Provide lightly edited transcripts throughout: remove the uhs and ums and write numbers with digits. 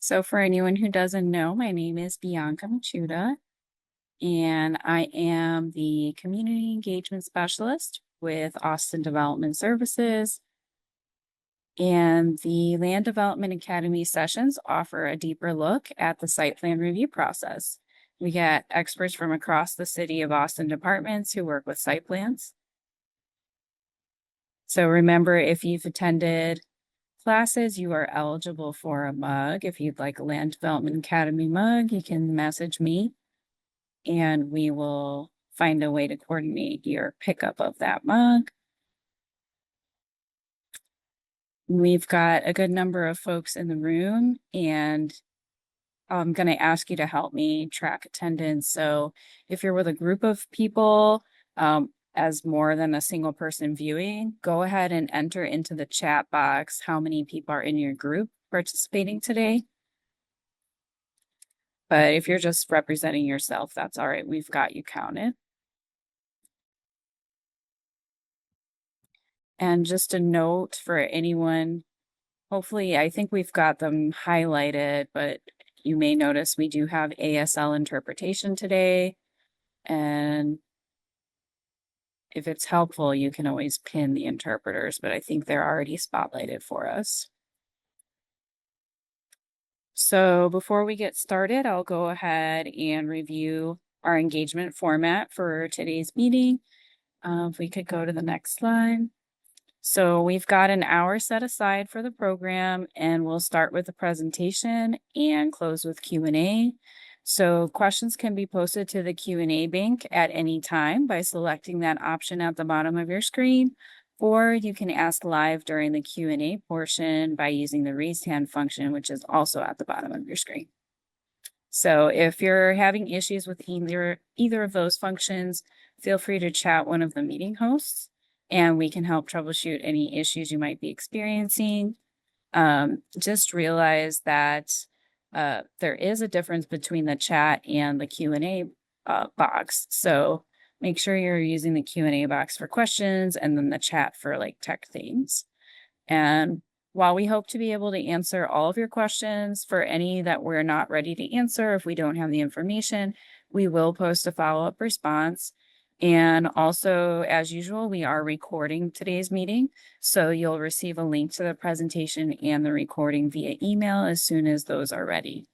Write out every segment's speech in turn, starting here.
So, for anyone who doesn't know, my name is Bianca Machuda, and I am the Community Engagement Specialist with Austin Development Services. And the Land Development Academy sessions offer a deeper look at the site plan review process. We get experts from across the city of Austin departments who work with site plans. So, remember, if you've attended classes, you are eligible for a mug. If you'd like a Land Development Academy mug, you can message me and we will find a way to coordinate your pickup of that mug. We've got a good number of folks in the room, and I'm going to ask you to help me track attendance. So if you're with a group of people, as more than a single person viewing, go ahead and enter into the chat box how many people are in your group participating today. But if you're just representing yourself, that's all right. We've got you counted. And just a note for anyone, hopefully, I think we've got them highlighted, but you may notice we do have ASL interpretation today. And if it's helpful, you can always pin the interpreters, but I think they're already spotlighted for us. So before we get started, I'll go ahead and review our engagement format for today's meeting. If we could go to the next slide. So we've got an hour set aside for the program, and we'll start with the presentation and close with Q&A. So questions can be posted to the Q&A bank at any time by selecting that option at the bottom of your screen, or you can ask live during the Q&A portion by using the raised hand function, which is also at the bottom of your screen. So if you're having issues with either of those functions, feel free to chat one of the meeting hosts and we can help troubleshoot any issues you might be experiencing. Just realize that there is a difference between the chat and the Q&A box. So make sure you're using the Q&A box for questions and then the chat for like tech things. And while we hope to be able to answer all of your questions, for any that we're not ready to answer, if we don't have the information, we will post a follow-up response. And also, as usual, we are recording today's meeting. So you'll receive a link to the presentation and the recording via email as soon as those are ready.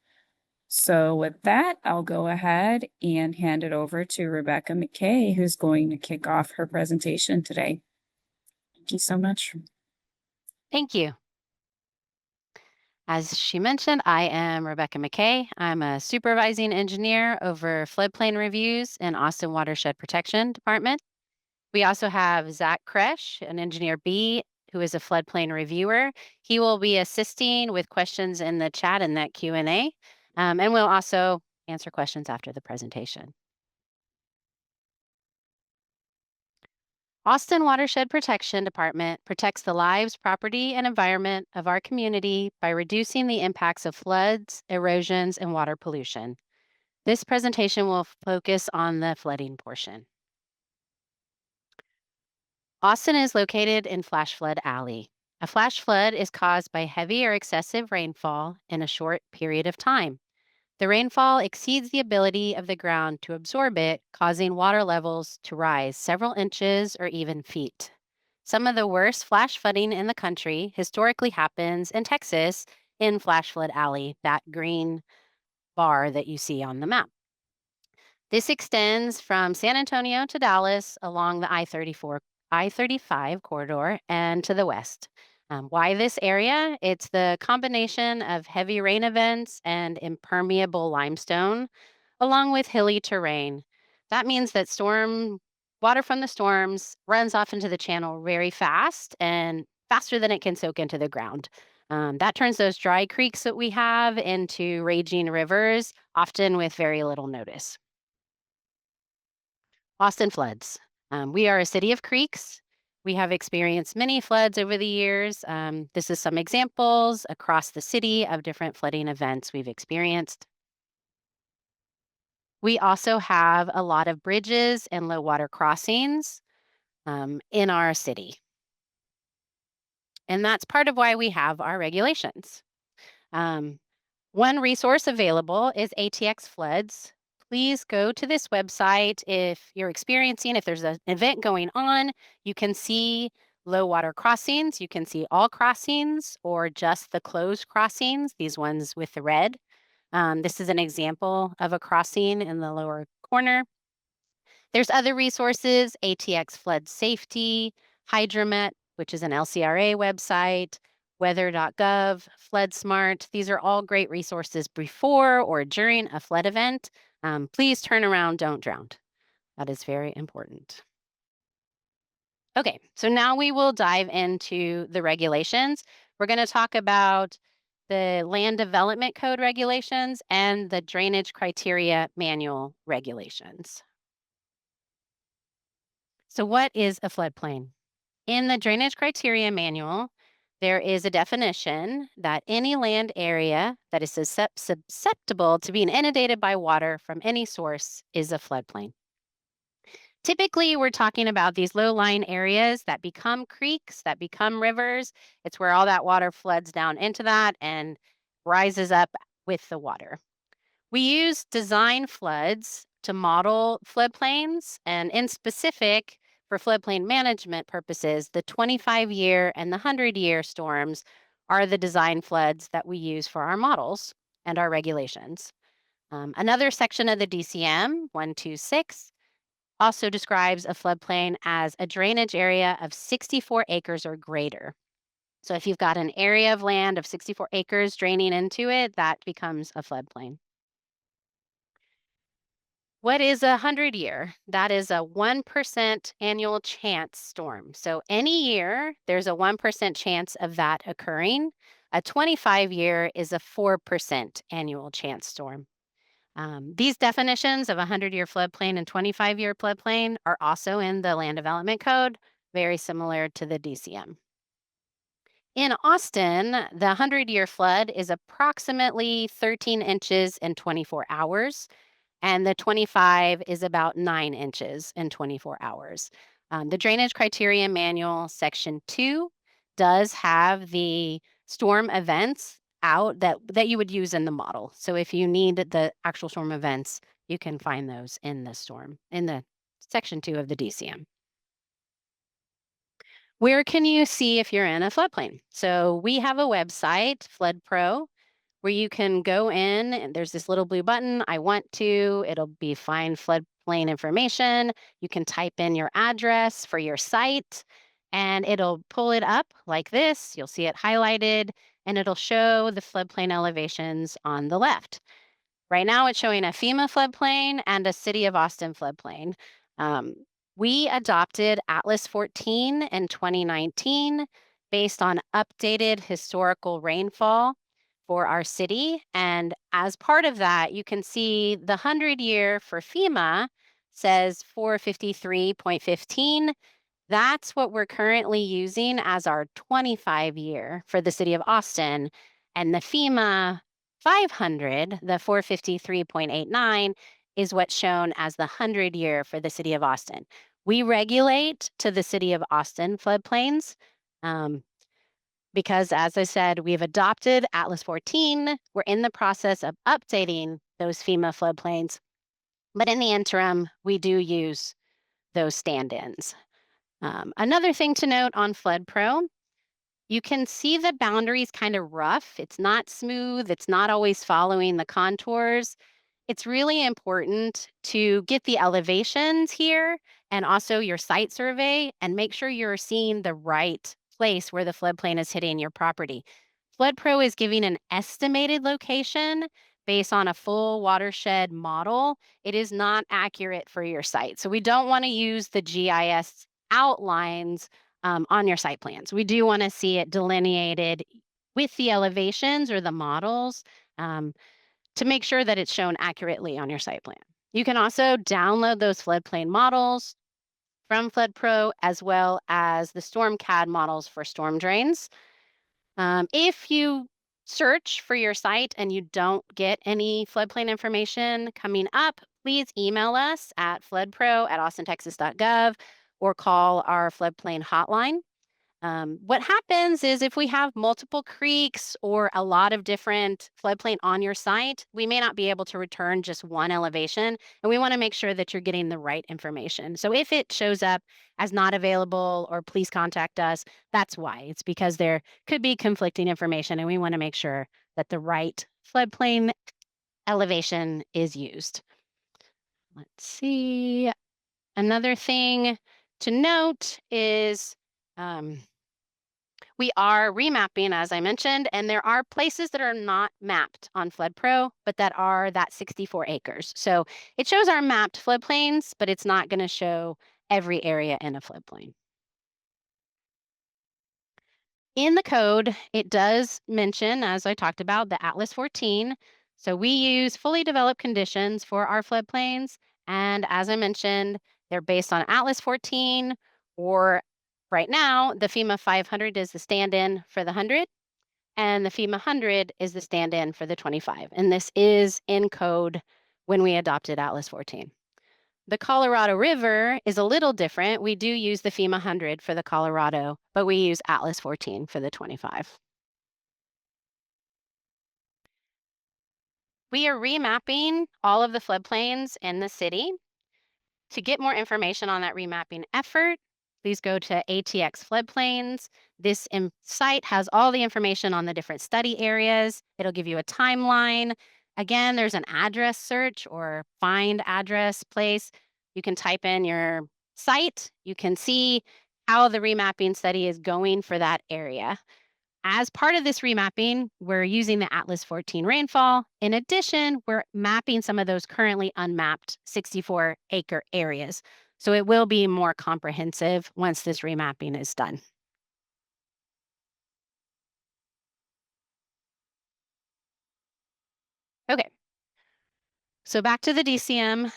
So with that, I'll go ahead and hand it over to Rebecca McKay, who's going to kick off her presentation today. Thank you so much. Thank you. As she mentioned, I am Rebecca McKay. I'm a supervising engineer over floodplain reviews in Austin Watershed Protection Department. We also have Zach Kresh, an engineer B, who is a floodplain reviewer. He will be assisting with questions in the chat and that Q&A, and we'll also answer questions after the presentation. Austin Watershed Protection Department protects the lives, property, and environment of our community by reducing the impacts of floods, erosions, and water pollution. This presentation will focus on the flooding portion. Austin is located in Flash Flood Alley. A flash flood is caused by heavy or excessive rainfall in a short period of time. The rainfall exceeds the ability of the ground to absorb it, causing water levels to rise several inches or even feet. Some of the worst flash flooding in the country historically happens in Texas in Flash Flood Alley, that green bar that you see on the map. This extends from San Antonio to Dallas along the I-35 corridor and to the west. Why this area? It's the combination of heavy rain events and impermeable limestone, along with hilly terrain. That means that storm water from the storms runs off into the channel very fast and faster than it can soak into the ground. That turns those dry creeks that we have into raging rivers, often with very little notice. Austin floods. We are a city of creeks. We have experienced many floods over the years. This is some examples across the city of different flooding events we've experienced. We also have a lot of bridges and low water crossings in our city. And that's part of why we have our regulations. One resource available is ATX Floods. Please go to this website if there's an event going on, you can see low water crossings, you can see all crossings or just the closed crossings, these ones with the red. This is an example of a crossing in the lower corner. There's other resources, ATX Flood Safety, Hydromet, which is an LCRA website, weather.gov, FloodSmart. These are all great resources before or during a flood event. Please turn around, don't drown. That is very important. Okay, so now we will dive into the regulations. We're going to talk about the Land Development Code regulations and the Drainage Criteria Manual regulations. So, what is a floodplain? In the Drainage Criteria Manual, there is a definition that any land area that is susceptible to being inundated by water from any source is a floodplain. Typically, we're talking about these low-lying areas that become creeks, that become rivers. It's where all that water floods down into that and rises up with the water. We use design floods to model floodplains, and in specific, for floodplain management purposes, the 25-year and the 100-year storms are the design floods that we use for our models and our regulations. Another section of the DCM, 126, also describes a floodplain as a drainage area of 64 acres or greater. So if you've got an area of land of 64 acres draining into it, that becomes a floodplain. What is a 100-year? That is a 1% annual chance storm. So any year, there's a 1% chance of that occurring. A 25-year is a 4% annual chance storm. These definitions of a 100-year floodplain and 25-year floodplain are also in the Land Development Code, very similar to the DCM. In Austin, the 100-year flood is approximately 13 inches in 24 hours, and the 25 is about 9 inches in 24 hours. The Drainage Criteria Manual, Section 2, does have the storm events out that you would use in the model. So if you need the actual storm events, you can find those in the Section 2 of the DCM. Where can you see if you're in a floodplain? So we have a website, Flood Pro, where you can go in and there's this little blue button, I want to, it'll be find floodplain information. You can type in your address for your site and it'll pull it up like this. You'll see it highlighted and it'll show the floodplain elevations on the left. Right now, it's showing a FEMA floodplain and a City of Austin floodplain. Um, we adopted Atlas 14 in 2019 based on updated historical rainfall for our city. And as part of that, you can see the 100-year for FEMA says 453.15. That's what we're currently using as our 25-year for the city of Austin. And the FEMA 500, the 453.89, is what's shown as the 100-year for the city of Austin. We regulate to the city of Austin floodplains because, as I said, we've adopted Atlas 14. We're in the process of updating those FEMA floodplains. But in the interim, we do use those stand ins. Another thing to note on Flood Pro, you can see the boundaries kind of rough. It's not smooth. It's not always following the contours. It's really important to get the elevations here and also your site survey and make sure you're seeing the right place where the floodplain is hitting your property. Flood Pro is giving an estimated location based on a full watershed model. It is not accurate for your site. So we don't want to use the GIS outlines on your site plans. We do want to see it delineated with the elevations or the models to make sure that it's shown accurately on your site plan. You can also download those floodplain models from Flood Pro as well as the storm CAD models for storm drains. If you search for your site and you don't get any floodplain information coming up, please email us at floodpro@austintexas.gov or call our floodplain hotline. What happens is if we have multiple creeks or a lot of different floodplain on your site, we may not be able to return just one elevation, and we want to make sure that you're getting the right information. So if it shows up as not available or please contact us, that's why. It's because there could be conflicting information, and we want to make sure that the right floodplain elevation is used. Let's see. Another thing to note is um, we are remapping, as I mentioned, and there are places that are not mapped on FloodPro, but that are that 64 acres. So it shows our mapped floodplains, but it's not going to show every area in a floodplain. In the code, it does mention, as I talked about, the Atlas 14. So we use fully developed conditions for our floodplains. And as I mentioned, they're based on Atlas 14, or right now, the FEMA 500 is the stand in for the 100, and the FEMA 100 is the stand in for the 25. And this is in code when we adopted Atlas 14. The Colorado River is a little different. We do use the FEMA 100 for the Colorado, but we use Atlas 14 for the 25. We are remapping all of the floodplains in the city. To get more information on that remapping effort, please go to ATX Floodplains. This site has all the information on the different study areas. It'll give you a timeline. Again, there's an address search or find address place. You can type in your site. You can see how the remapping study is going for that area. As part of this remapping, we're using the Atlas 14 rainfall. In addition, we're mapping some of those currently unmapped 64-acre areas. So it will be more comprehensive once this remapping is done. Okay, so back to the DCM.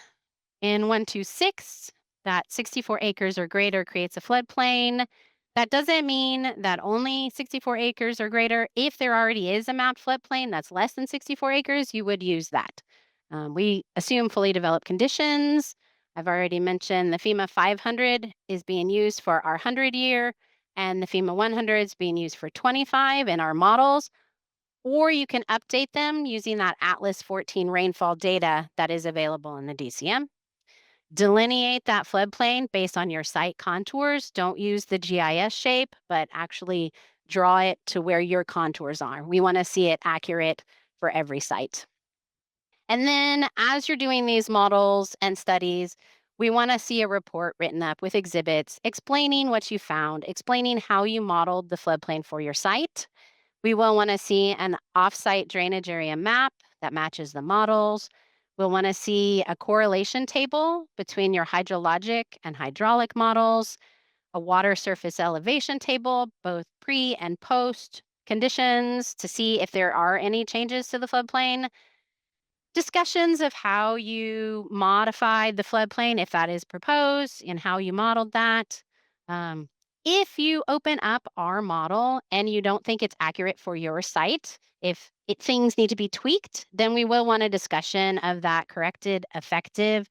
In 126, that 64 acres or greater creates a floodplain. That doesn't mean that only 64 acres or greater. If there already is a mapped floodplain that's less than 64 acres, you would use that. We assume fully developed conditions. I've already mentioned the FEMA 500 is being used for our 100-year, and the FEMA 100 is being used for 25 in our models. Or you can update them using that Atlas 14 rainfall data that is available in the DCM. Delineate that floodplain based on your site contours. Don't use the GIS shape, but actually draw it to where your contours are. We want to see it accurate for every site. And then as you're doing these models and studies, we want to see a report written up with exhibits explaining what you found, explaining how you modeled the floodplain for your site. We will want to see an offsite drainage area map that matches the models. We'll want to see a correlation table between your hydrologic and hydraulic models, a water surface elevation table, both pre and post conditions to see if there are any changes to the floodplain, discussions of how you modified the floodplain, if that is proposed, and how you modeled that. Um, if you open up our model and you don't think it's accurate for your site, if things need to be tweaked, then we will want a discussion of that corrected effective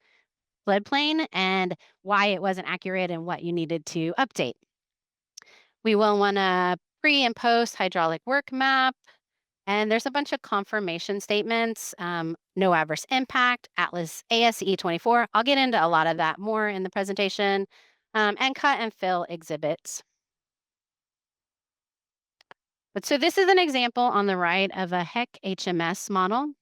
floodplain and why it wasn't accurate and what you needed to update. We will want a pre and post hydraulic work map, and there's a bunch of confirmation statements, no adverse impact, Atlas ASE 24. I'll get into a lot of that more in the presentation, and cut and fill exhibits. But so this is an example on the right of a HEC HMS model.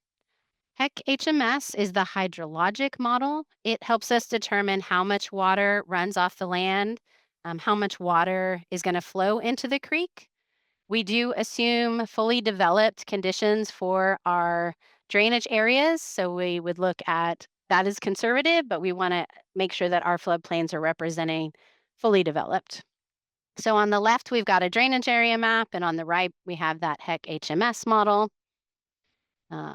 HEC HMS is the hydrologic model. It helps us determine how much water runs off the land, how much water is going to flow into the creek. We do assume fully developed conditions for our drainage areas. So we would look at that as conservative, but we want to make sure that our floodplains are representing fully developed. So on the left, we've got a drainage area map, and on the right, we have that HEC HMS model. Uh,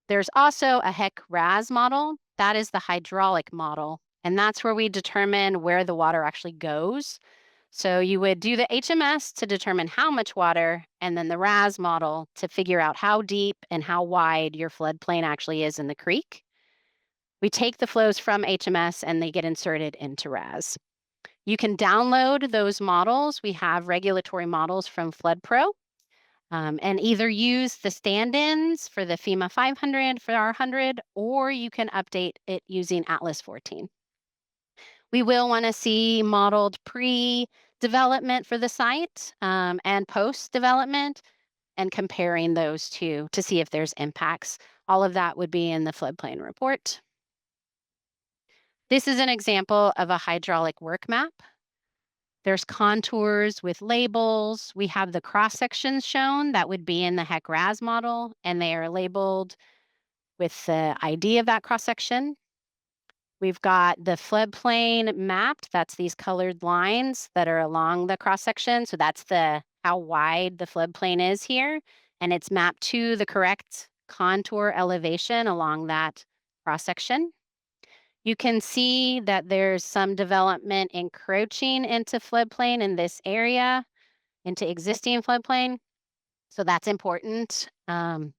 there's also a HEC RAS model. That is the hydraulic model, and that's where we determine where the water actually goes. So you would do the HMS to determine how much water, and then the RAS model to figure out how deep and how wide your floodplain actually is in the creek. We take the flows from HMS and they get inserted into RAS. You can download those models. We have regulatory models from FloodPro, and either use the stand-ins for the FEMA 500 for our 100, or you can update it using Atlas 14. We will want to see modeled pre-development for the site, and post-development, and comparing those two to see if there's impacts. All of that would be in the floodplain report. This is an example of a hydraulic work map. There's contours with labels. We have the cross sections shown that would be in the HEC-RAS model, and they are labeled with the ID of that cross section. We've got the floodplain mapped. That's these colored lines that are along the cross section. So that's the how wide the floodplain is here, and it's mapped to the correct contour elevation along that cross section. You can see that there's some development encroaching into floodplain in this area, into existing floodplain. So that's important to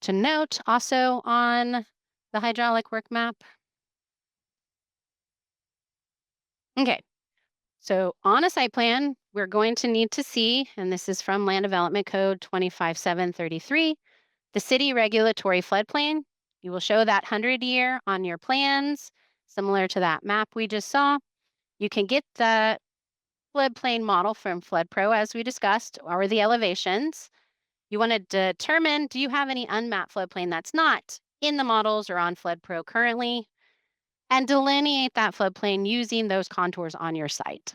note also on the hydraulic work map. Okay, so on a site plan, we're going to need to see, and this is from Land Development Code 25733, the city regulatory floodplain. You will show that 100-year on your plans, similar to that map we just saw. You can get the floodplain model from FloodPro, as we discussed, or the elevations. You want to determine, do you have any unmapped floodplain that's not in the models or on FloodPro currently? And delineate that floodplain using those contours on your site.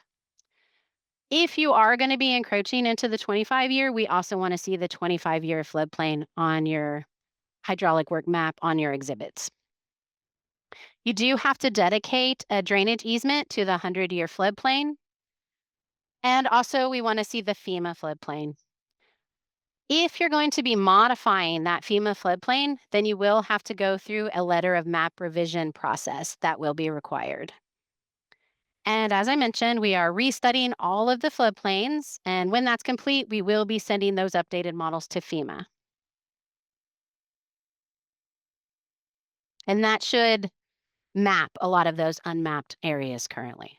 If you are going to be encroaching into the 25-year, we also want to see the 25-year floodplain on your hydraulic work map on your exhibits. You do have to dedicate a drainage easement to the 100-year floodplain. And also, we want to see the FEMA floodplain. If you're going to be modifying that FEMA floodplain, then you will have to go through a letter of map revision process that will be required. And as I mentioned, we are restudying all of the floodplains. And when that's complete, we will be sending those updated models to FEMA. And that should map a lot of those unmapped areas currently.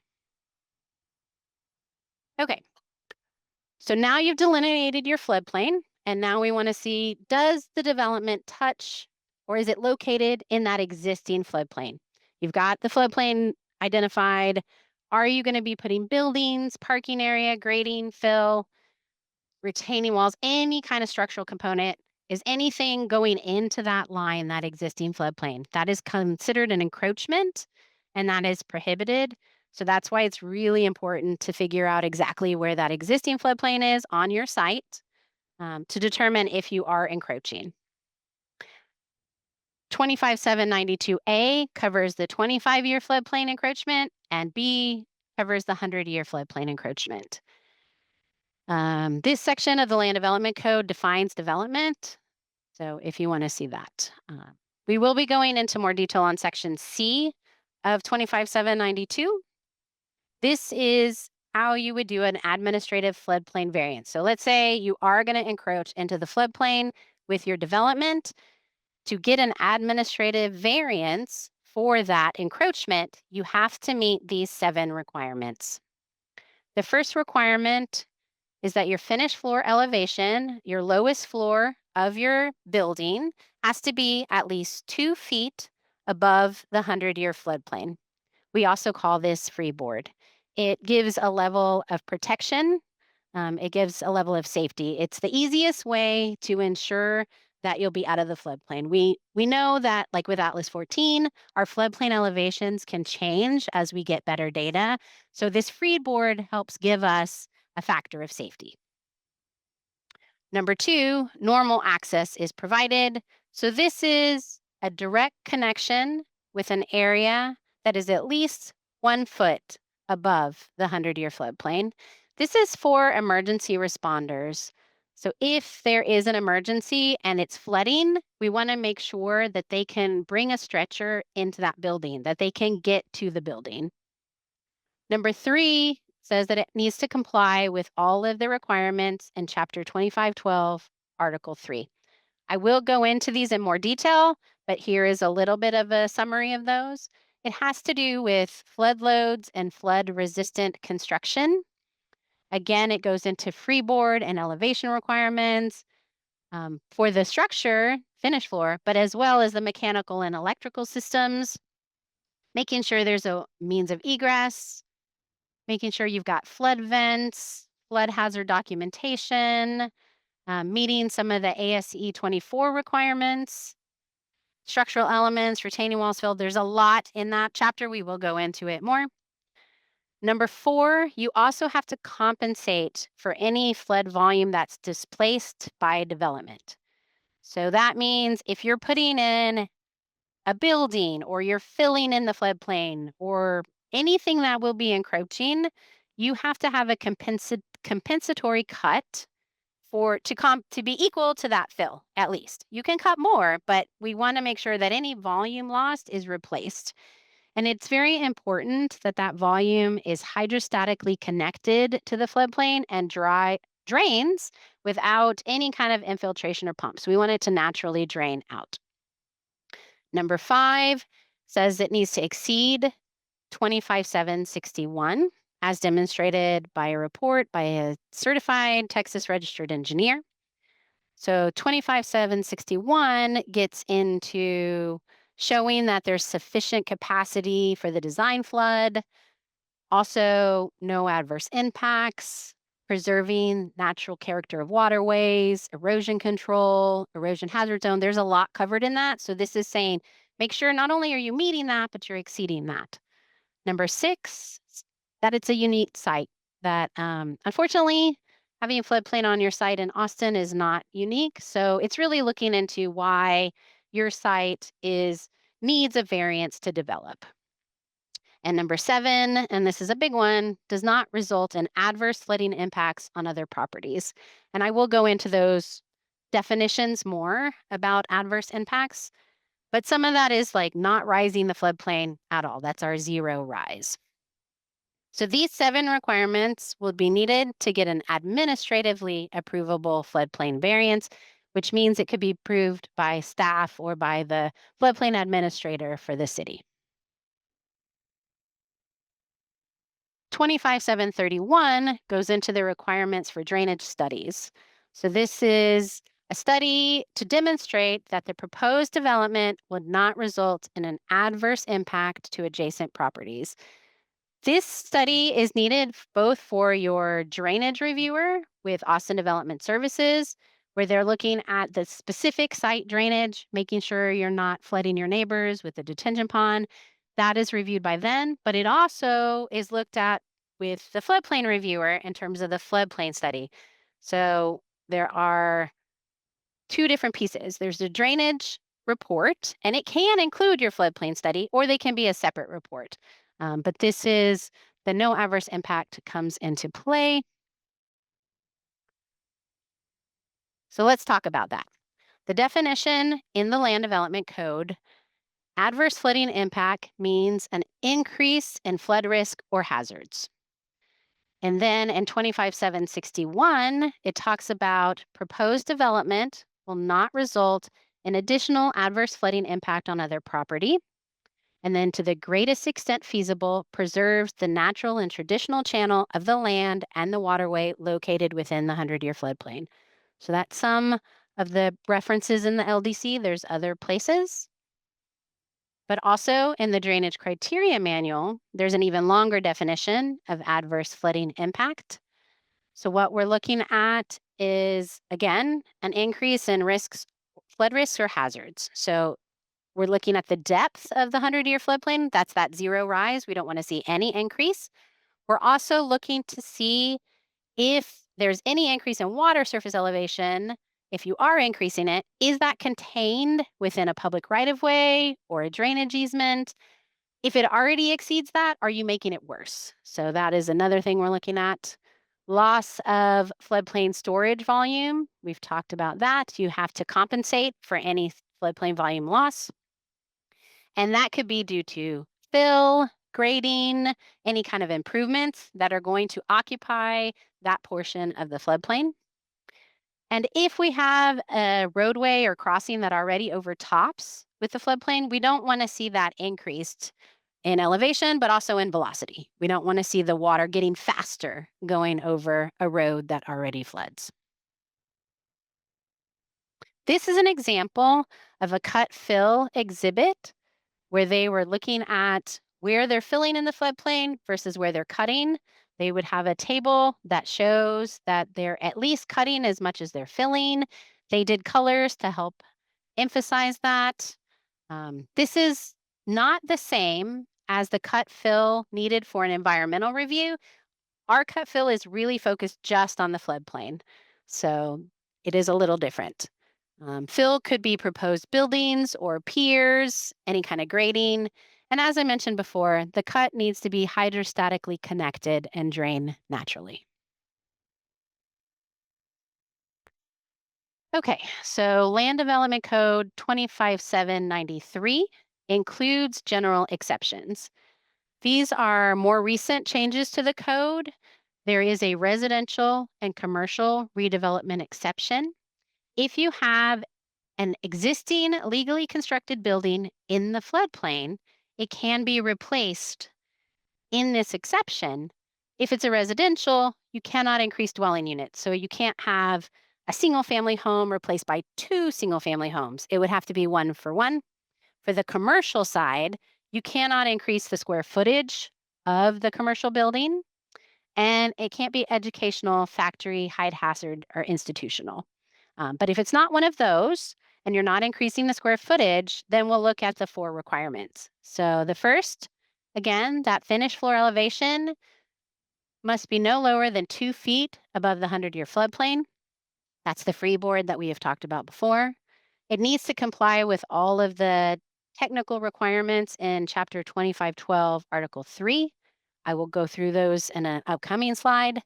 Okay, so now you've delineated your floodplain. And now we want to see, does the development touch or is it located in that existing floodplain? You've got the floodplain identified. Are you going to be putting buildings, parking area, grading, fill, retaining walls, any kind of structural component? Is anything going into that line, that existing floodplain? That is considered an encroachment and that is prohibited. So that's why it's really important to figure out exactly where that existing floodplain is on your site, to determine if you are encroaching. 25792A covers the 25-year floodplain encroachment, and B covers the 100-year floodplain encroachment. This section of the Land Development Code defines development. So if you want to see that, we will be going into more detail on section C of 25792. This is how you would do an administrative floodplain variance. So let's say you are going to encroach into the floodplain with your development. To get an administrative variance for that encroachment, you have to meet these 7 requirements. The first requirement is that your finished floor elevation, your lowest floor of your building, has to be at least 2 feet above the 100-year floodplain. We also call this freeboard. It gives a level of protection. It gives a level of safety. It's the easiest way to ensure that you'll be out of the floodplain. We know that, like with Atlas 14, our floodplain elevations can change as we get better data. So this freeboard helps give us a factor of safety. Number 2, normal access is provided. So this is a direct connection with an area that is at least 1 foot above the 100-year floodplain. This is for emergency responders. So if there is an emergency and it's flooding, we want to make sure that they can bring a stretcher into that building, that they can get to the building. Number 3 says that it needs to comply with all of the requirements in Chapter 2512, Article 3. I will go into these in more detail, but here is a little bit of a summary of those. It has to do with flood loads and flood resistant construction. Again, it goes into freeboard and elevation requirements for the structure, finish floor, but as well as the mechanical and electrical systems, making sure there's a means of egress, making sure you've got flood vents, flood hazard documentation, meeting some of the ASE 24 requirements, structural elements, retaining walls filled. There's a lot in that chapter. We will go into it more. Number 4, you also have to compensate for any flood volume that's displaced by development. So that means if you're putting in a building or you're filling in the floodplain or anything that will be encroaching, you have to have a compensatory cut for to be equal to that fill at least. You can cut more, but we want to make sure that any volume lost is replaced. And it's very important that that volume is hydrostatically connected to the floodplain and drains without any kind of infiltration or pumps. We want it to naturally drain out. Number 5 says it needs to exceed 25761 as demonstrated by a report by a certified Texas registered engineer. So 25761 gets into showing that there's sufficient capacity for the design flood, also no adverse impacts, preserving natural character of waterways, erosion control, erosion hazard zone. There's a lot covered in that. So this is saying make sure not only are you meeting that, but you're exceeding that. Number 6, that it's a unique site that unfortunately having a floodplain on your site in Austin is not unique. So it's really looking into why your site needs a variance to develop. And number 7, and this is a big one, does not result in adverse flooding impacts on other properties. And I will go into those definitions more about adverse impacts, but some of that is like not rising the floodplain at all. That's our 0 rise. So these 7 requirements will be needed to get an administratively approvable floodplain variance, which means it could be approved by staff or by the floodplain administrator for the city. 25731 goes into the requirements for drainage studies. So this is a study to demonstrate that the proposed development would not result in an adverse impact to adjacent properties. This study is needed both for your drainage reviewer with Austin Development Services, where they're looking at the specific site drainage, making sure you're not flooding your neighbors with the detention pond. That is reviewed by them, but it also is looked at with the floodplain reviewer in terms of the floodplain study. So there are 2 different pieces. There's a drainage report, and it can include your floodplain study, or they can be a separate report. But this is the no adverse impact comes into play. So let's talk about that. The definition in the Land Development Code, adverse flooding impact means an increase in flood risk or hazards. And then in 25761, it talks about proposed development will not result in additional adverse flooding impact on other property. And then to the greatest extent feasible, preserves the natural and traditional channel of the land and the waterway located within the 100-year floodplain. So that's some of the references in the LDC. There's other places. But also in the Drainage Criteria Manual, there's an even longer definition of adverse flooding impact. So what we're looking at is, again, an increase in flood risks or hazards. So we're looking at the depth of the 100-year floodplain. That's that 0 rise. We don't want to see any increase. We're also looking to see if there's any increase in water surface elevation. If you are increasing it, is that contained within a public right-of-way or a drainage easement? If it already exceeds that, are you making it worse? So that is another thing we're looking at. Loss of floodplain storage volume. We've talked about that. You have to compensate for any floodplain volume loss. And that could be due to fill, grading, any kind of improvements that are going to occupy that portion of the floodplain. And if we have a roadway or crossing that already overtops with the floodplain, we don't want to see that increased in elevation, but also in velocity. We don't want to see the water getting faster going over a road that already floods. This is an example of a cut fill exhibit where they were looking at where they're filling in the floodplain versus where they're cutting. They would have a table that shows that they're at least cutting as much as they're filling. They did colors to help emphasize that. This is not the same as the cut fill needed for an environmental review. Our cut fill is really focused just on the floodplain. So it is a little different. Fill could be proposed buildings or piers, any kind of grading. And as I mentioned before, the cut needs to be hydrostatically connected and drain naturally. Okay, so Land Development Code 25793 includes general exceptions. These are more recent changes to the code. There is a residential and commercial redevelopment exception. If you have an existing legally constructed building in the floodplain, it can be replaced in this exception. If it's a residential, you cannot increase dwelling units. So you can't have a single family home replaced by two single family homes. It would have to be one for one. For the commercial side, you cannot increase the square footage of the commercial building, and it can't be educational, factory, high hazard, or institutional. But if it's not one of those and you're not increasing the square footage, then we'll look at the four requirements. So the first, again, that finished floor elevation must be no lower than 2 feet above the 100-year floodplain. That's the freeboard that we have talked about before. It needs to comply with all of the technical requirements in Chapter 2512, Article 3. I will go through those in an upcoming slide.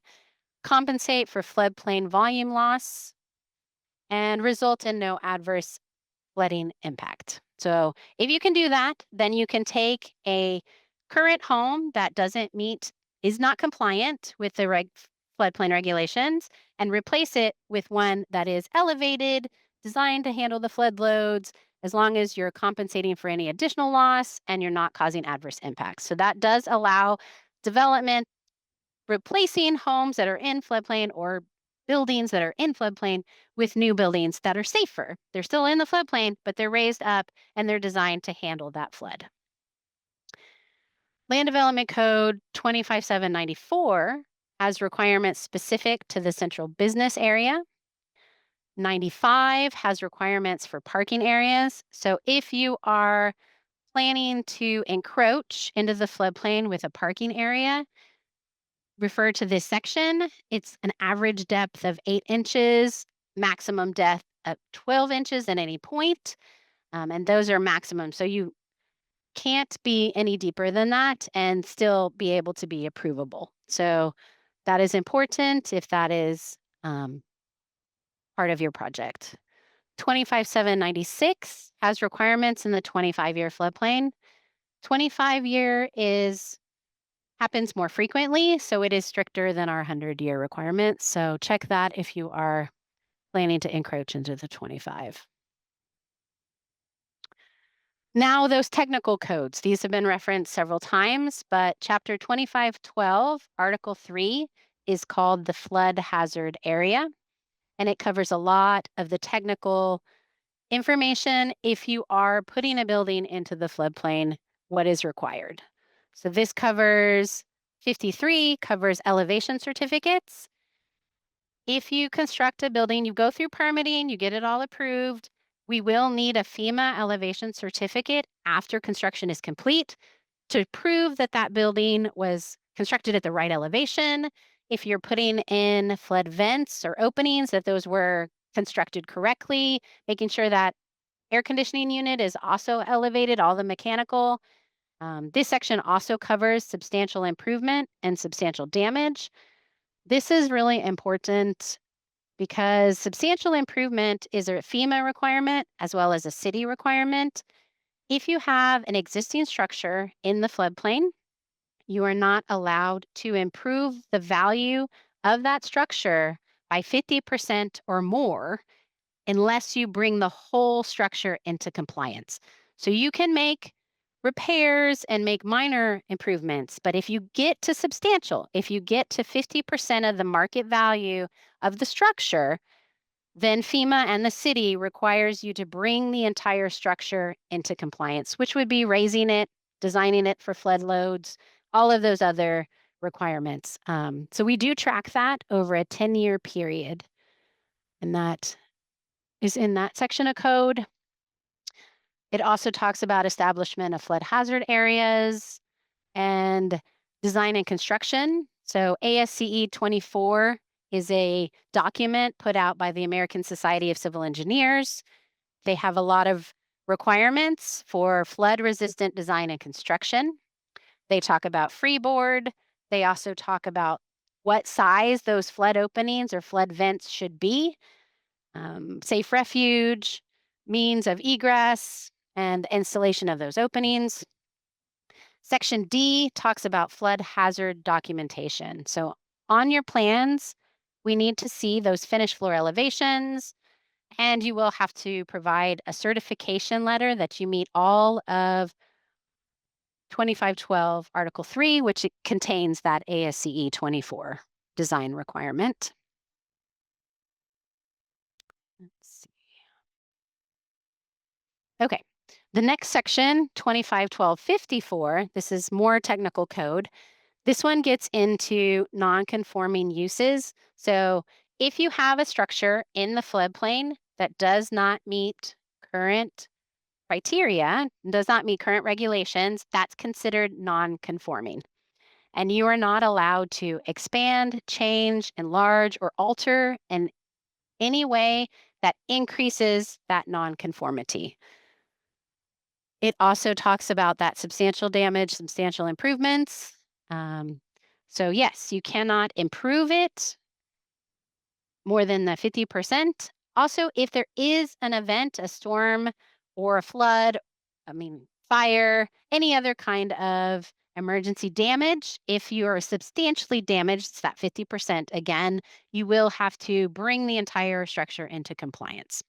Compensate for floodplain volume loss and result in no adverse flooding impact. So if you can do that, then you can take a current home that doesn't meet, is not compliant with the floodplain regulations and replace it with one that is elevated, designed to handle the flood loads, as long as you're compensating for any additional loss and you're not causing adverse impacts. So that does allow development replacing homes that are in floodplain or buildings that are in floodplain with new buildings that are safer. They're still in the floodplain, but they're raised up and they're designed to handle that flood. Land Development Code 25794 has requirements specific to the central business area. 95 has requirements for parking areas. So if you are planning to encroach into the floodplain with a parking area, refer to this section. It's an average depth of 8 inches, maximum depth of 12 inches at any point. And those are maximum. So you can't be any deeper than that and still be able to be approvable. So that is important if that is part of your project. 25796 has requirements in the 25-year floodplain. 25-year is happens more frequently, so it is stricter than our 100-year requirement. So check that if you are planning to encroach into the 25. Now, those technical codes, these have been referenced several times, but Chapter 2512, Article 3 is called the flood hazard area, and it covers a lot of the technical information if you are putting a building into the floodplain, what is required. So this covers 53 covers elevation certificates. If you construct a building, you go through permitting, you get it all approved. We will need a FEMA elevation certificate after construction is complete to prove that that building was constructed at the right elevation. If you're putting in flood vents or openings, that those were constructed correctly, making sure that air conditioning unit is also elevated, all the mechanical. This section also covers substantial improvement and substantial damage. This is really important because substantial improvement is a FEMA requirement as well as a city requirement. If you have an existing structure in the floodplain, you are not allowed to improve the value of that structure by 50% or more unless you bring the whole structure into compliance. So you can make repairs and make minor improvements. But if you get to substantial, if you get to 50% of the market value of the structure, then FEMA and the city requires you to bring the entire structure into compliance, which would be raising it, designing it for flood loads, all of those other requirements. So we do track that over a 10-year period, and that is in that section of code. It also talks about establishment of flood hazard areas and design and construction. So ASCE 24 is a document put out by the American Society of Civil Engineers. They have a lot of requirements for flood resistant design and construction. They talk about freeboard. They also talk about what size those flood openings or flood vents should be, safe refuge, means of egress, and installation of those openings. Section D talks about flood hazard documentation. So on your plans, we need to see those finished floor elevations, and you will have to provide a certification letter that you meet all of 2512 Article 3, which it contains that ASCE 24 design requirement. Let's see. Okay. The next section, 251254, this is more technical code. This one gets into non-conforming uses. So if you have a structure in the floodplain that does not meet current criteria, does not meet current regulations, that's considered non-conforming. And you are not allowed to expand, change, enlarge, or alter in any way that increases that non-conformity. It also talks about that substantial damage, substantial improvements. Um, so, yes, you cannot improve it more than the 50%. Also, if there is an event, a storm or a flood, fire, any other kind of emergency damage, if you are substantially damaged, it's that 50% again, you will have to bring the entire structure into compliance.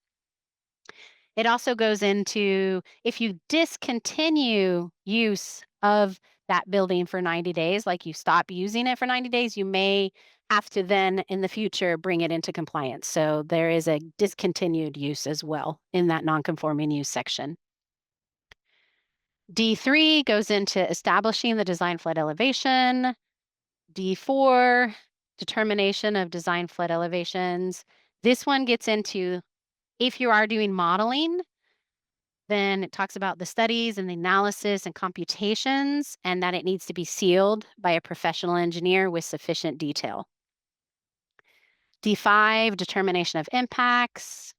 It also goes into if you discontinue use of that building for 90 days, like you stop using it for 90 days, you may have to then in the future bring it into compliance. So there is a discontinued use as well in that nonconforming use section. D3 goes into establishing the design flood elevation. D4, determination of design flood elevations. This one gets into if you are doing modeling, then it talks about the studies and the analysis and computations, and that it needs to be sealed by a professional engineer with sufficient detail. D5, determination of impacts.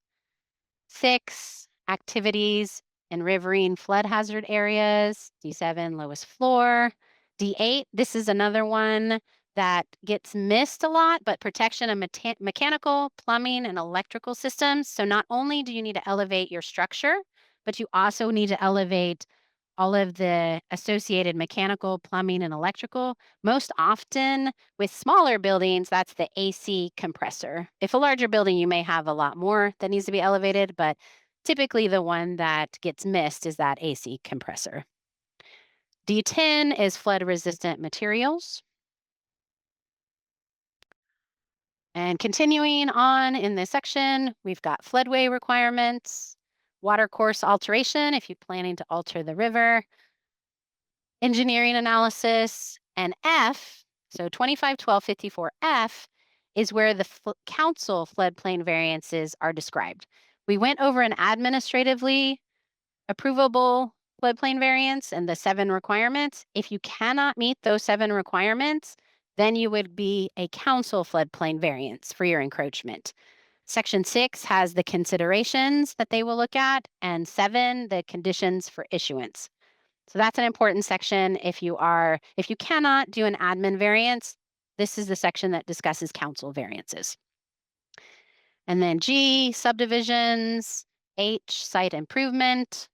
6, activities in riverine flood hazard areas. D7, lowest floor. D8, this is another one that gets missed a lot, but protection of mechanical, plumbing, and electrical systems. So not only do you need to elevate your structure, but you also need to elevate all of the associated mechanical, plumbing, and electrical. Most often with smaller buildings, that's the AC compressor. If a larger building, you may have a lot more that needs to be elevated, but typically the one that gets missed is that AC compressor. D10 is flood resistant materials. And continuing on in this section, we've got floodway requirements, water course alteration if you're planning to alter the river, engineering analysis, and F, so 251254F, is where the council floodplain variances are described. We went over an administratively approvable floodplain variance and the 7 requirements. If you cannot meet those 7 requirements, then you would be a council floodplain variance for your encroachment. Section 6 has the considerations that they will look at, and 7, the conditions for issuance. So that's an important section. If you cannot do an admin variance, this is the section that discusses council variances. And then G, subdivisions, H, site improvement,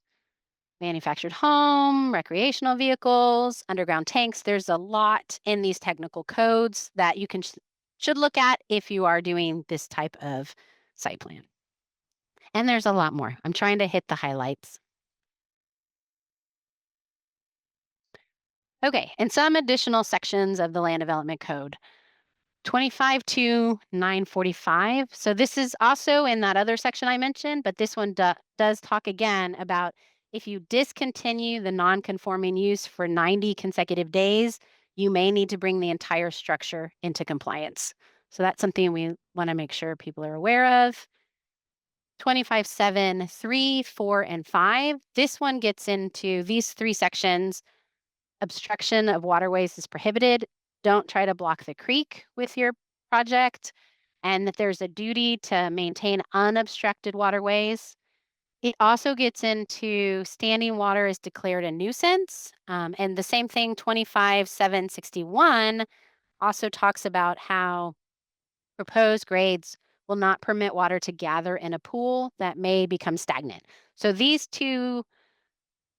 manufactured home, recreational vehicles, underground tanks. There's a lot in these technical codes that you should look at if you are doing this type of site plan. And there's a lot more. I'm trying to hit the highlights. Okay, and some additional sections of the Land Development Code. 25 to 945. So this is also in that other section I mentioned, but this one does talk again about if you discontinue the non-conforming use for 90 consecutive days, you may need to bring the entire structure into compliance. So that's something we want to make sure people are aware of. 25.7, 3, 4, and 5. This one gets into these three sections. Obstruction of waterways is prohibited. Don't try to block the creek with your project, and that there's a duty to maintain unobstructed waterways. It also gets into standing water is declared a nuisance. And the same thing, 25.761 also talks about how proposed grades will not permit water to gather in a pool that may become stagnant. So these two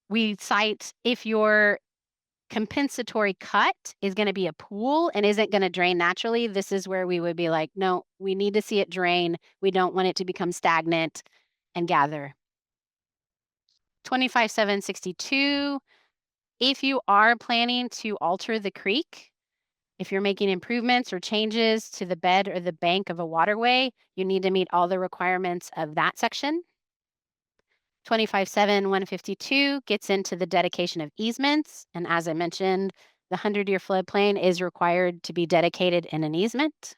we cite if your compensatory cut is gonna be a pool and isn't gonna drain naturally, this is where we would be like, "No, we need to see it drain. We don't want it to become stagnant and gather." 25.762, if you are planning to alter the creek, if you're making improvements or changes to the bed or the bank of a waterway, you need to meet all the requirements of that section. 25.7.152 gets into the dedication of easements. And as I mentioned, the 100-year floodplain is required to be dedicated in an easement.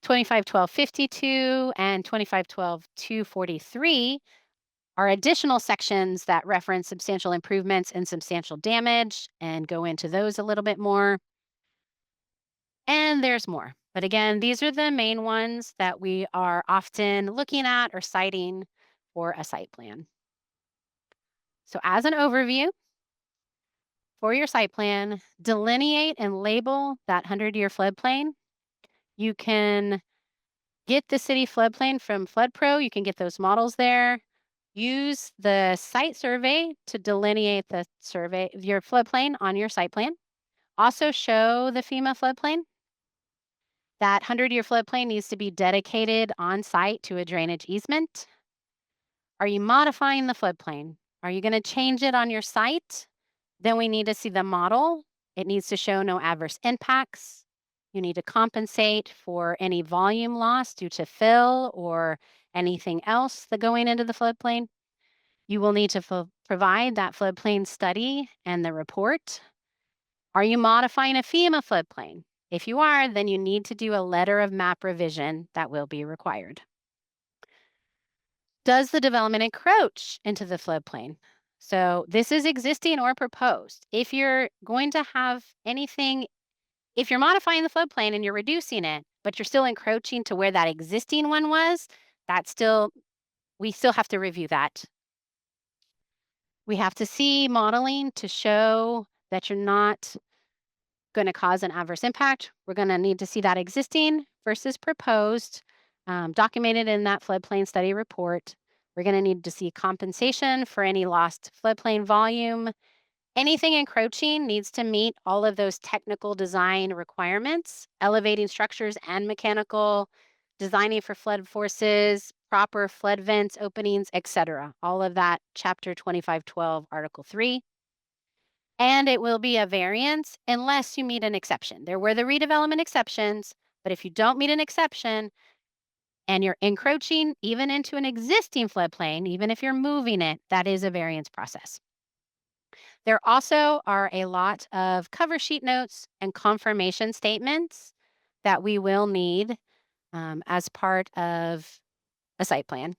25.12.52 and 25.12.243 are additional sections that reference substantial improvements and substantial damage and go into those a little bit more. And there's more. But again, these are the main ones that we are often looking at or citing for a site plan. So, as an overview, for your site plan, delineate and label that 100-year floodplain. You can get the city floodplain from FloodPro. You can get those models there. Use the site survey to delineate the survey your floodplain on your site plan. Also show the FEMA floodplain. That 100-year floodplain needs to be dedicated on site to a drainage easement. Are you modifying the floodplain? Are you going to change it on your site? Then we need to see the model. It needs to show no adverse impacts. You need to compensate for any volume loss due to fill or anything else that going into the floodplain. You will need to provide that floodplain study and the report. Are you modifying a FEMA floodplain? If you are, then you need to do a letter of map revision that will be required. Does the development encroach into the floodplain? So this is existing or proposed. If you're going to have anything, if you're modifying the floodplain and you're reducing it, but you're still encroaching to where that existing one was, that's still, we still have to review that. We have to see modeling to show that you're not going to cause an adverse impact. We're going to need to see that existing versus proposed, documented in that floodplain study report. We're going to need to see compensation for any lost floodplain volume. Anything encroaching needs to meet all of those technical design requirements, elevating structures and mechanical, designing for flood forces, proper flood vents, openings, etc. All of that, Chapter 2512, Article 3. And it will be a variance unless you meet an exception. There were the redevelopment exceptions, but if you don't meet an exception and you're encroaching even into an existing floodplain, even if you're moving it, that is a variance process. There also are a lot of cover sheet notes and confirmation statements that we will need as part of a site plan.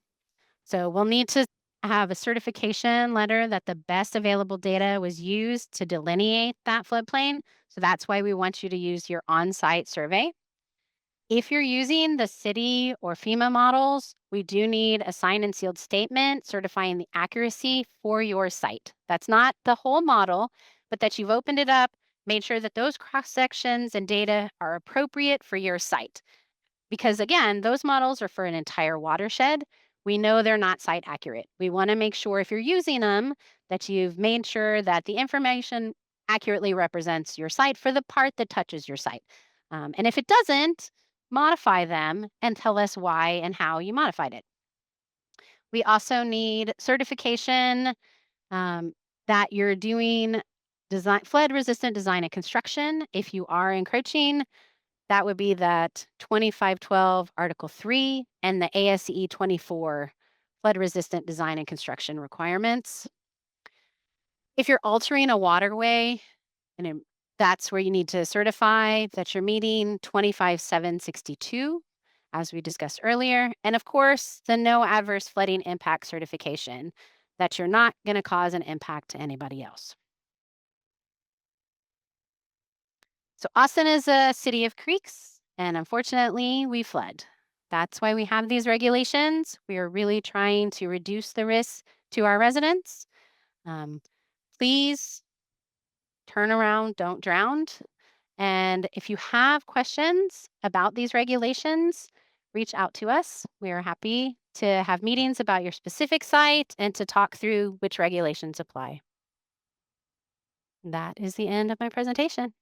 So we'll need to have a certification letter that the best available data was used to delineate that floodplain. So that's why we want you to use your on site survey. If you're using the city or FEMA models, we do need a signed and sealed statement certifying the accuracy for your site. That's not the whole model, but that you've opened it up, made sure that those cross sections and data are appropriate for your site. Because again, those models are for an entire watershed. We know they're not site accurate. We want to make sure if you're using them that you've made sure that the information accurately represents your site for the part that touches your site. And if it doesn't, modify them and tell us why and how you modified it. We also need certification that you're doing flood resistant design and construction. If you are encroaching, that would be that 2512 Article 3 and the ASCE 24 flood resistant design and construction requirements. If you're altering a waterway, and that's where you need to certify that you're meeting 25762, as we discussed earlier. And of course, the no adverse flooding impact certification, that you're not going to cause an impact to anybody else. So, Austin is a city of creeks, and unfortunately, we flood. That's why we have these regulations. We are really trying to reduce the risk to our residents. Um, Please turn around, don't drown. And if you have questions about these regulations, reach out to us. We are happy to have meetings about your specific site and to talk through which regulations apply. That is the end of my presentation.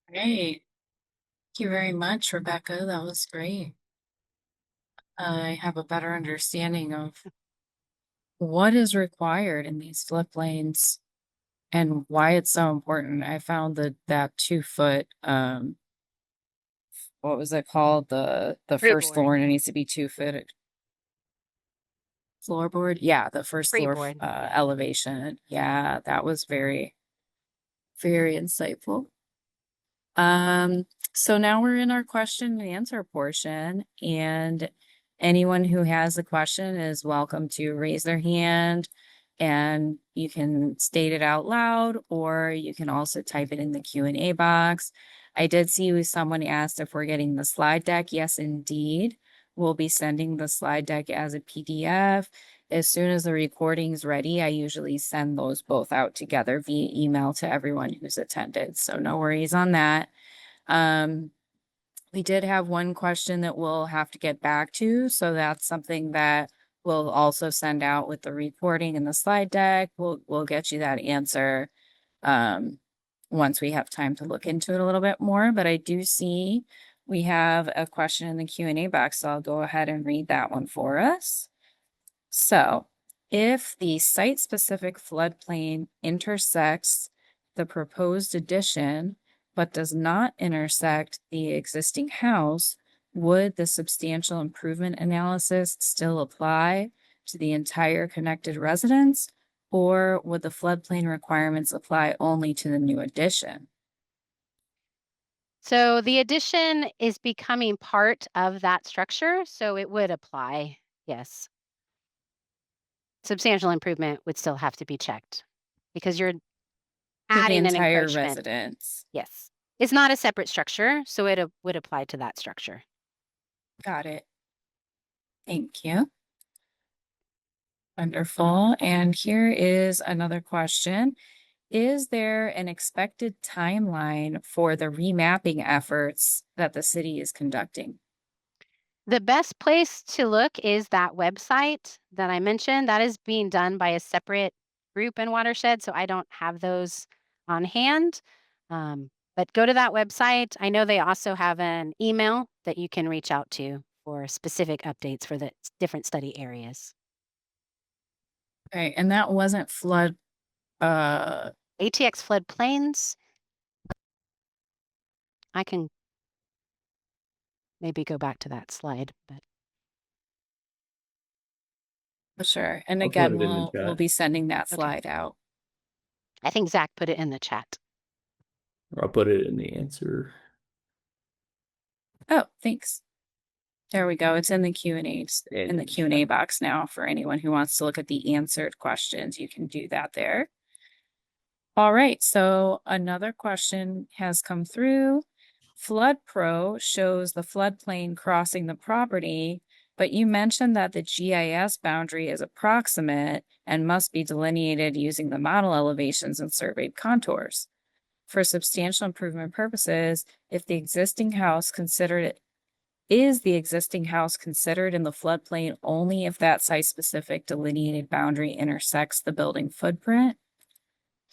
Great. Thank you very much, Rebecca. That was great. I have a better understanding of what is required in these floodplains and why it's so important. I found that 2 foot, what was it called? The first Root floor, and it needs to be 2 foot floorboard. Yeah, the first floor freeboard. Yeah. elevation. Yeah, that was very, very insightful. So now we're in our question and answer portion, and anyone who has a question is welcome to raise their hand, and you can state it out loud, or you can also type it in the Q&A box. I did see someone asked if we're getting the slide deck. Yes, indeed. We'll be sending the slide deck as a PDF. As soon as the recording's ready, I usually send those both out together via email to everyone who's attended. So no worries on that. Um, we did have one question that we'll have to get back to. So that's something that we'll also send out with the recording and the slide deck. We'll get you that answer once we have time to look into it a little bit more. But I do see we have a question in the Q&A box, so I'll go ahead and read that one for us. So, if the site-specific floodplain intersects the proposed addition, but does not intersect the existing house, would the substantial improvement analysis still apply to the entire connected residence? Or would the floodplain requirements apply only to the new addition? So the addition is becoming part of that structure, so it would apply. Yes. Substantial improvement would still have to be checked because you're To the adding an entire encroachment. residence. Yes. It's not a separate structure, so it would apply to that structure. Got it. Thank you. Wonderful. And here is another question. Is there an expected timeline for the remapping efforts that the city is conducting? The best place to look is that website that I mentioned. That is being done by a separate group and watershed, so I don't have those on hand. But go to that website. I know they also have an email that you can reach out to for specific updates for the different study areas. Okay, and that wasn't flood, uh, ATX floodplains, I can maybe go back to that slide, but sure. And I'll put again, it in the we'll chat, be sending that okay. slide out. I think Zach put it in the chat. or I'll put it in the answer. Oh, thanks. There we go. It's in the Q&As, in the Q&A box now for anyone who wants to look at the answered questions. You can do that there. All right, so another question has come through. Flood Pro shows the floodplain crossing the property, but you mentioned that the GIS boundary is approximate and must be delineated using the model elevations and surveyed contours. For substantial improvement purposes, if the existing house considered is the existing house considered in the floodplain only if that site-specific delineated boundary intersects the building footprint?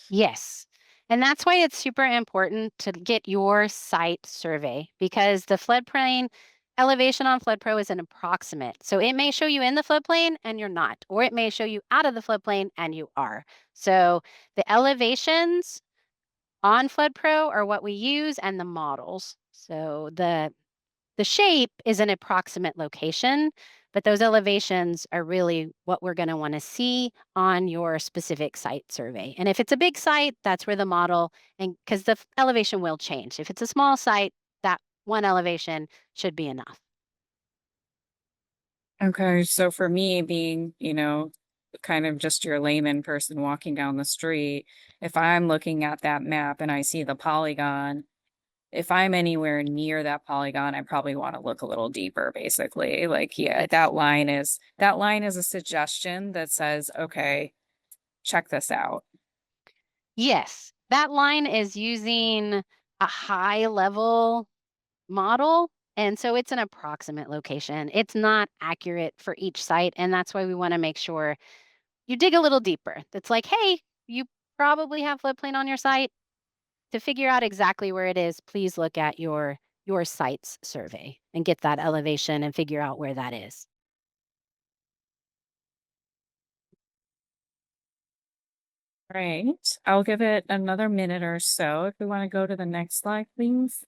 Yes. And that's why it's super important to get your site survey because the floodplain, elevation on FloodPro is an approximate. So it may show you in the floodplain and you're not, or it may show you out of the floodplain and you are. So the elevations on FloodPro are what we use and the models. So the shape is an approximate location, but those elevations are really what we're going to want to see on your specific site survey. And if it's a big site, that's where the model, and because the elevation will change. If it's a small site, that one elevation should be enough. Okay, so for me being, kind of just your layman person walking down the street, if I'm looking at that map and I see the polygon, if I'm anywhere near that polygon, I probably want to look a little deeper, basically. Like, yeah, that line is a suggestion that says, okay, check this out. Yes, that line is using a high level model. And so it's an approximate location. It's not accurate for each site. And that's why we want to make sure you dig a little deeper. That's like, hey, you probably have floodplain on your site. To figure out exactly where it is, please look at your site's survey and get that elevation and figure out where that is. Right. I'll give it another minute or so. If we want to go to the next slide, please.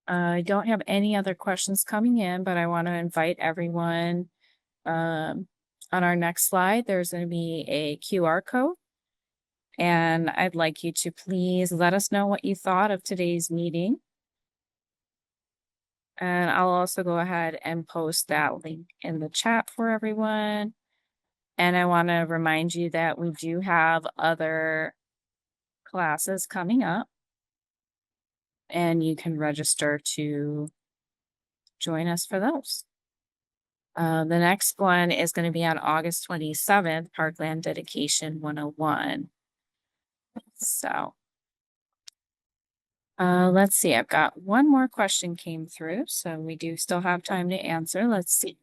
I don't have any other questions coming in, but I want to invite everyone. On our next slide, there's going to be a QR code. And I'd like you to please let us know what you thought of today's meeting. And I'll also go ahead and post that link in the chat for everyone. And I want to remind you that we do have other classes coming up, and you can register to join us for those. The next one is going to be on August 27th, Parkland Dedication 101. So let's see, I've got one more question came through, so we do still have time to answer. Let's see.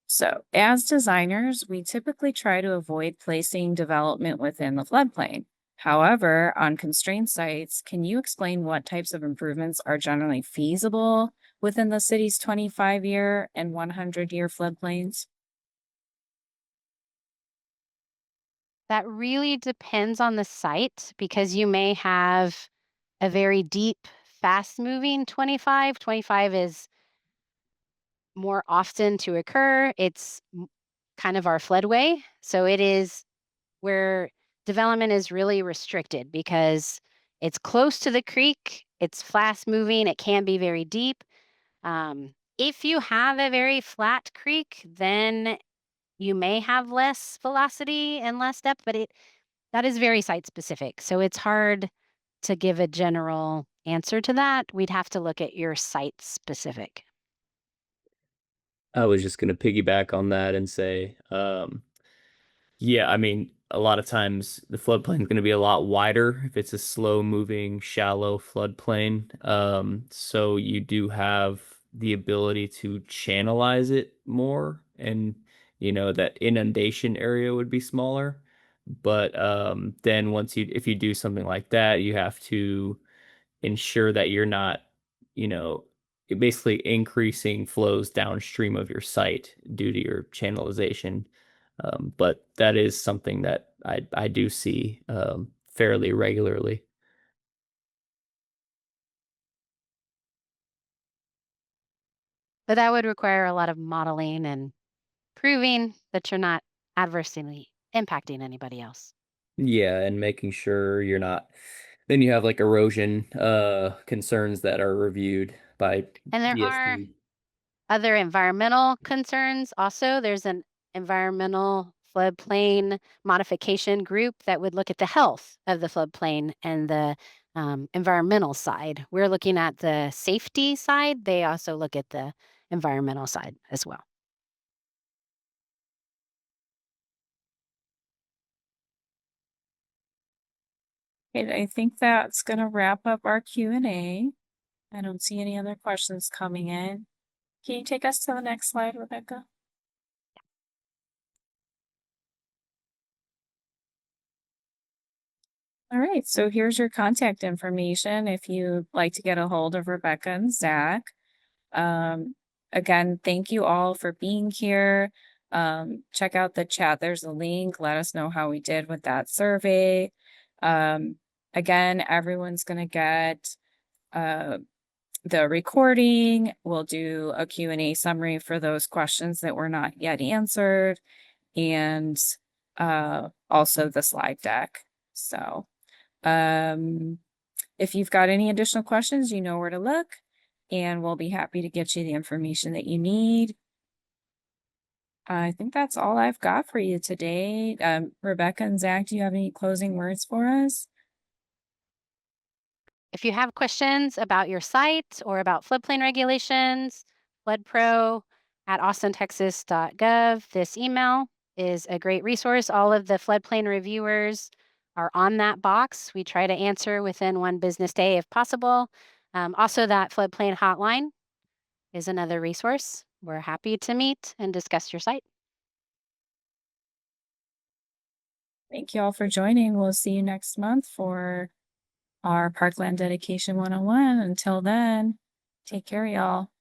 So as designers, we typically try to avoid placing development within the floodplain. However, on constrained sites, can you explain what types of improvements are generally feasible within the city's 25-year and 100-year floodplains? That really depends on the site because you may have a very deep, fast moving 25. 25 is more often to occur. It's kind of our floodway. So it is where development is really restricted because it's close to the creek, it's fast moving, it can be very deep. If you have a very flat creek, then you may have less velocity and less depth, but that is very site specific. So it's hard to give a general answer to that. We'd have to look at your site specific. I was just gonna piggyback on that and say, yeah, I mean, a lot of times the floodplain is going to be a lot wider if it's a slow moving, shallow floodplain. So you do have the ability to channelize it more, and that inundation area would be smaller. But then if you do something like that, you have to ensure that you're not, you know, basically increasing flows downstream of your site due to your channelization. But that is something that I do see fairly regularly. But that would require a lot of modeling and proving that you're not adversely impacting anybody else. Yeah, and making sure you're not. Then you have like erosion concerns that are reviewed by And there are DSD. other environmental concerns also. There's an environmental floodplain modification group that would look at the health of the floodplain and the environmental side. We're looking at the safety side. They also look at the environmental side as well. And I think that's going to wrap up our Q&A. I don't see any other questions coming in. Can you take us to the next slide, Rebecca? All right, so here's your contact information if you'd like to get a hold of Rebecca and Zach. Um, again, thank you all for being here. Check out the chat. There's a link. Let us know how we did with that survey. Um, again, everyone's going to get uh, the recording. We'll do a Q&A summary for those questions that were not yet answered, and also the slide deck. So if you've got any additional questions, you know where to look, and we'll be happy to get you the information that you need. I think that's all I've got for you today. Rebecca and Zach, do you have any closing words for us? If you have questions about your site or about floodplain regulations, FloodPro at AustinTexas.gov, this email is a great resource. All of the floodplain reviewers are on that box. We try to answer within 1 business day if possible. Also, that floodplain hotline is another resource. We're happy to meet and discuss your site. Thank you all for joining. We'll see you next month for our Parkland Dedication 101. Until then, take care, y'all.